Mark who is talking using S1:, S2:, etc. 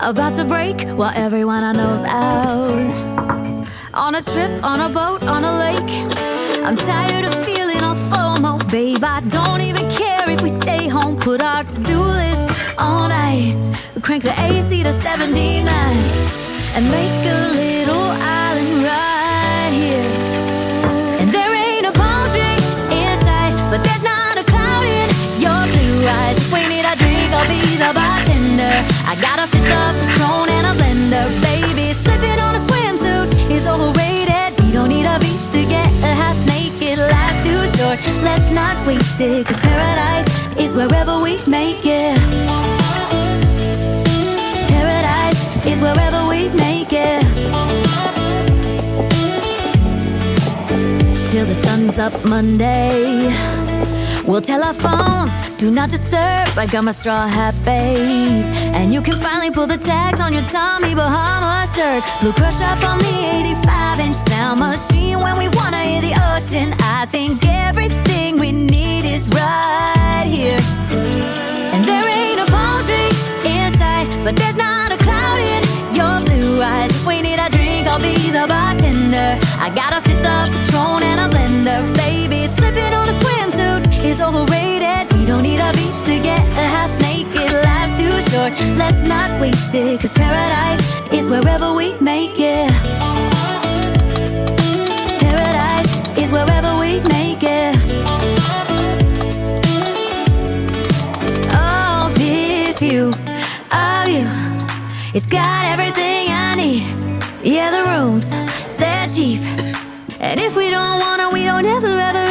S1: About to break while everyone I know's out. On a trip, on a boat, on a lake. I'm tired of feeling all FOMO, babe. I don't even care if we stay home. Put our to-do list on ice. Crank the AC to 79 and make a little island right here. And there ain't a palm tree in sight, but there's not a cloud in your blue eyes. If we need a drink, I'll be the bartender. I got a fifth of Patron and a blender, baby. Slipping on a swimsuit is overrated. We don't need a beach to get a half naked. Life's too short, let's not waste it. Cause paradise is wherever we make it. Paradise is wherever we make it. Till the sun's up Monday, we'll tell our phones, do not disturb. I got my straw hat, babe. And you can finally pull the tags on your Tommy Bahama shirt. Blue crush up on the 85-inch sound machine. When we wanna hear the ocean, I think everything we need is right here. And there ain't a palm tree in sight, but there's not a cloud in your blue eyes. If we need a drink, I'll be the bartender. I got a fifth of Patron and a blender, baby. Slipping on a swimsuit is overrated. We don't need a beach to get a half naked. Life's too short, let's not waste it. Cause paradise is wherever we make it. Paradise is wherever we make it. Oh, this view of you, it's got everything I need. Yeah, the rooms, they're cheap. And if we don't wanna, we don't ever, ever,